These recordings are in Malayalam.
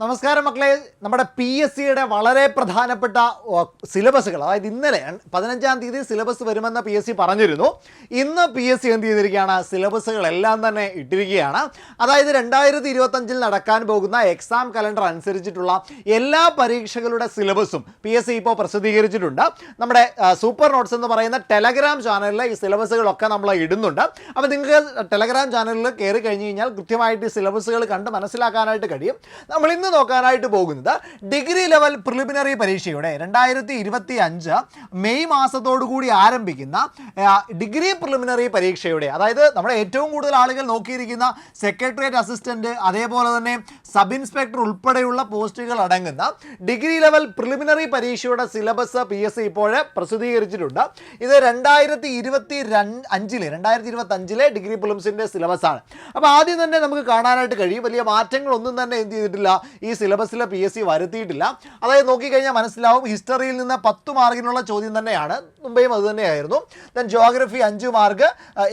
നമസ്കാരം മക്കളെ, നമ്മുടെ പി എസ് സിയുടെ വളരെ പ്രധാനപ്പെട്ട സിലബസുകൾ, അതായത് ഇന്നലെ 15-ാം തീയതി സിലബസ് വരുമെന്ന് പി എസ് സി പറഞ്ഞിരുന്നു. ഇന്ന് പി എസ് സി എന്ത് ചെയ്തിരിക്കുകയാണ്, സിലബസുകളെല്ലാം തന്നെ ഇട്ടിരിക്കുകയാണ്. അതായത് 2025 നടക്കാൻ പോകുന്ന എക്സാം കലണ്ടർ അനുസരിച്ചിട്ടുള്ള എല്ലാ പരീക്ഷകളുടെ സിലബസും പി എസ് സി ഇപ്പോൾ പ്രസിദ്ധീകരിച്ചിട്ടുണ്ട്. നമ്മുടെ സൂപ്പർ നോട്ട്സ് എന്ന് പറയുന്ന ടെലഗ്രാം ചാനലിൽ ഈ സിലബസുകളൊക്കെ നമ്മൾ ഇടുന്നുണ്ട്. അപ്പോൾ നിങ്ങൾക്ക് ടെലഗ്രാം ചാനലിൽ കയറി കഴിഞ്ഞ് കഴിഞ്ഞാൽ കൃത്യമായിട്ട് ഈ സിലബസുകൾ കണ്ട് മനസ്സിലാക്കാനായിട്ട് കഴിയും. നമ്മൾ ഇന്ന് നോക്കാനായിട്ട് പോകുന്നത് ഡിഗ്രി ലെവൽ പ്രിലിമിനറി പരീക്ഷയുടെ 2025 മെയ് മാസത്തോടുകൂടി ആരംഭിക്കുന്ന ഡിഗ്രി പ്രിലിമിനറി പരീക്ഷയുടെ, അതായത് നമ്മുടെ ഏറ്റവും കൂടുതൽ ആളുകൾ നോക്കിയിരിക്കുന്ന സെക്രട്ടേറിയറ്റ് അസിസ്റ്റന്റ്, അതേപോലെ തന്നെ സബ് ഇൻസ്പെക്ടർ ഉൾപ്പെടെയുള്ള പോസ്റ്റുകൾ അടങ്ങുന്ന ഡിഗ്രി ലെവൽ പ്രിലിമിനറി പരീക്ഷയുടെ സിലബസ് പി എസ് സി ഇപ്പോൾ പ്രസിദ്ധീകരിച്ചിട്ടുണ്ട്. ഇത് 2025 ഡിഗ്രി പ്രിലിംസിന്റെ സിലബസ് ആണ്. അപ്പോൾ ആദ്യം തന്നെ നമുക്ക് കാണാനായിട്ട് കഴിയും, വലിയ മാറ്റങ്ങളൊന്നും തന്നെ എന്ത് ചെയ്തിട്ടില്ല, ഈ സിലബസിൽ പി എസ് സി വരുത്തിയിട്ടില്ല. അതായത് നോക്കിക്കഴിഞ്ഞാൽ മനസ്സിലാവും, ഹിസ്റ്ററിയിൽ നിന്ന് 10 മാർക്കിനുള്ള ചോദ്യം തന്നെയാണ്, മുമ്പേയും അത് തന്നെയായിരുന്നു. Then geography 5 mark,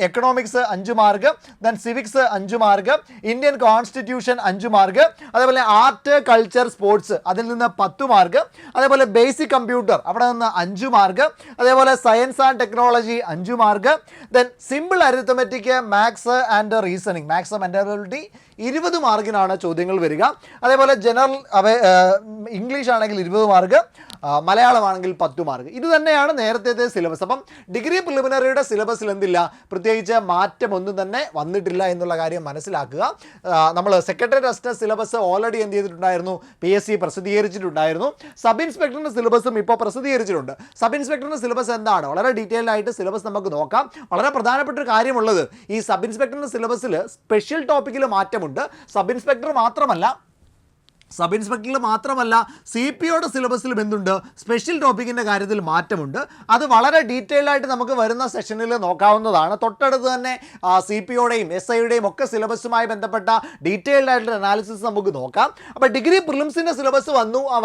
economics 5 mark, then civics 5 mark, Indian constitution 5 mark, അതേപോലെ ആർട്ട് കൾച്ചർ സ്പോർട്സ് അതിൽ നിന്ന് 10 മാർക്ക്, അതേപോലെ ബേസിക് കമ്പ്യൂട്ടർ അവിടെ നിന്ന് 5 മാർക്ക്, അതേപോലെ science and technology 5 mark, then simple arithmetic, maths and reasoning, maths mental ability 20 മാർക്കിനാണ് ചോദ്യങ്ങൾ വരിക. അതേപോലെ ജനറൽ ഇംഗ്ലീഷ് ആണെങ്കിൽ 20 മാർക്ക്, മലയാളമാണെങ്കിൽ 10 മാർക്ക്. ഇത് തന്നെയാണ് നേരത്തെ സിലബസ്. അപ്പം ഡിഗ്രി പ്രിലിമിനറിയുടെ സിലബസിൽ എന്തില്ല, പ്രത്യേകിച്ച് മാറ്റമൊന്നും തന്നെ വന്നിട്ടില്ല എന്നുള്ള കാര്യം മനസ്സിലാക്കുക. നമ്മൾ സെക്രട്ടേറിയറ്റ് അസിസ്റ്റന്റ് സിലബസ് ഓൾറെഡി എന്ത് ചെയ്തിട്ടുണ്ടായിരുന്നു, പി എസ് സി പ്രസിദ്ധീകരിച്ചിട്ടുണ്ടായിരുന്നു. സബ് ഇൻസ്പെക്ടറിൻ്റെ സിലബസും ഇപ്പോൾ പ്രസിദ്ധീകരിച്ചിട്ടുണ്ട്. സബ് ഇൻസ്പെക്ടറിൻ്റെ സിലബസ് എന്താണ്, വളരെ ഡീറ്റെയിൽഡ് ആയിട്ട് സിലബസ് നമുക്ക് നോക്കാം. വളരെ പ്രധാനപ്പെട്ട ഒരു കാര്യമുള്ളത്, ഈ സബ് ഇൻസ്പെക്ടറിൻ്റെ സിലബസിൽ സ്പെഷ്യൽ ടോപ്പിക്കിൽ മാറ്റമുണ്ട്. സബ് ഇൻസ്പെക്ടറിൽ മാത്രമല്ല സി പി ഒയുടെ സിലബസിലും എന്തുണ്ട്, സ്പെഷ്യൽ ടോപ്പിക്കിൻ്റെ കാര്യത്തിൽ മാറ്റമുണ്ട്. അത് വളരെ ഡീറ്റെയിൽഡ് ആയിട്ട് നമുക്ക് വരുന്ന സെഷനിൽ നോക്കാവുന്നതാണ്. തൊട്ടടുത്ത് തന്നെ സി പി ഒയുടെയും എസ് ഐയുടെയും ഒക്കെ സിലബസുമായി ബന്ധപ്പെട്ട ഡീറ്റെയിൽഡ് ആയിട്ടുള്ള അനാലിസിസ് നമുക്ക് നോക്കാം. അപ്പോൾ ഡിഗ്രി പ്രിലിംസിൻ്റെ സിലബസ്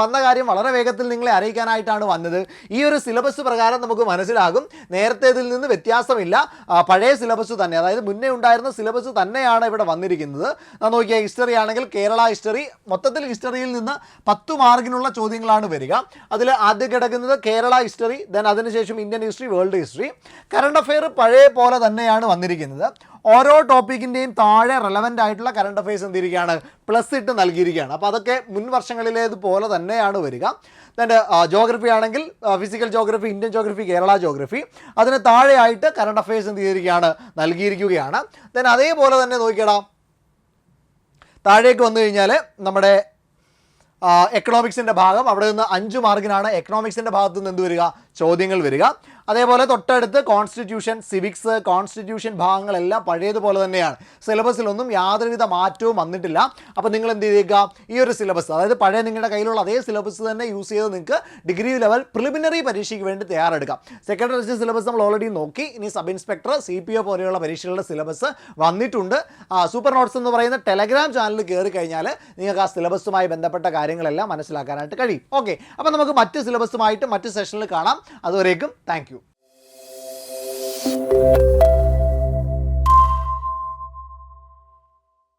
വന്ന കാര്യം വളരെ വേഗത്തിൽ നിങ്ങളെ അറിയിക്കാനായിട്ടാണ് വന്നത്. ഈ ഒരു സിലബസ് പ്രകാരം നമുക്ക് മനസ്സിലാകും, നേരത്തേതിൽ നിന്ന് വ്യത്യാസമില്ല, പഴയ സിലബസ് തന്നെ, അതായത് മുന്നേ ഉണ്ടായിരുന്ന സിലബസ് തന്നെയാണ് ഇവിടെ വന്നിരിക്കുന്നത്. നോക്കിയാൽ ഹിസ്റ്ററി ആണെങ്കിൽ കേരള ഹിസ്റ്ററി, മൊത്തത്തിൽ ഹിസ്റ്ററിയിൽ നിന്ന് 10 മാർക്കിനുള്ള ചോദ്യങ്ങളാണ് വരിക. അതിൽ ആദ്യം കിടക്കുന്നത് കേരള ഹിസ്റ്ററി, ദെൻ അതിനുശേഷം Indian history, world history. Current affair പഴയ പോലെ തന്നെയാണ് വന്നിരിക്കുന്നത്. ഓരോ ടോപ്പിക്കിൻ്റെയും താഴെ റെലവൻ്റ് ആയിട്ടുള്ള കറണ്ട് അഫെയർസ് എന്തിരിക്കുകയാണ്, പ്ലസ് ഇട്ട് നൽകിയിരിക്കുകയാണ്. അപ്പോൾ അതൊക്കെ മുൻ വർഷങ്ങളിലേതുപോലെ തന്നെയാണ് വരിക. ദെൻ ജോഗ്രഫി ആണെങ്കിൽ physical geography, Indian geography, Kerala geography, അതിന് താഴെയായിട്ട് കറണ്ട് അഫെയർസ് എന്ത് ചെയ്തിരിക്കുകയാണ്, നൽകിയിരിക്കുകയാണ്. ദെൻ അതേപോലെ തന്നെ നോക്കിയടാ, താഴേക്ക് വന്നു കഴിഞ്ഞാൽ നമ്മുടെ എക്കണോമിക്സിൻ്റെ ഭാഗം, അവിടെ നിന്ന് 5 മാർക്കിനാണ് എക്കണോമിക്സിൻ്റെ ഭാഗത്തു നിന്ന് എന്ത് വരിക, ചോദ്യങ്ങൾ വരിക. അതേപോലെ തൊട്ടടുത്ത് കോൺസ്റ്റിറ്റ്യൂഷൻ, സിവിക്സ്, കോൺസ്റ്റിറ്റ്യൂഷൻ ഭാഗങ്ങളെല്ലാം പഴയതുപോലെ തന്നെയാണ്. സിലബസിലൊന്നും യാതൊരുവിധ മാറ്റവും വന്നിട്ടില്ല. അപ്പോൾ നിങ്ങൾ എന്ത് ചെയ്തേക്കുക, ഈ ഒരു സിലബസ്, അതായത് പഴയ നിങ്ങളുടെ കയ്യിലുള്ള അതേ സിലബസ് തന്നെ യൂസ് ചെയ്ത് നിങ്ങൾക്ക് ഡിഗ്രി ലെവൽ പ്രിലിമിനറി പരീക്ഷയ്ക്ക് വേണ്ടി തയ്യാറെടുക്കാം. സെക്രട്ടറി സിലബസ് നമ്മൾ ഓൾറെഡി നോക്കി. ഇനി sub inspector, C P O പോലെയുള്ള പരീക്ഷകളുടെ സിലബസ് വന്നിട്ടുണ്ട്. സൂപ്പർ നോട്ട്സ് എന്ന് പറയുന്ന ടെലഗ്രാം ചാനലിൽ കയറി കഴിഞ്ഞാൽ നിങ്ങൾക്ക് ആ സിലബസുമായി ബന്ധപ്പെട്ട കാര്യങ്ങളെല്ലാം മനസ്സിലാക്കാനായിട്ട് കഴിയും. ഓക്കെ, അപ്പോൾ നമുക്ക് മറ്റ് സിലബസുമായിട്ട് മറ്റ് സെഷനിൽ കാണാം. അതുവരേക്കും താങ്ക് യു.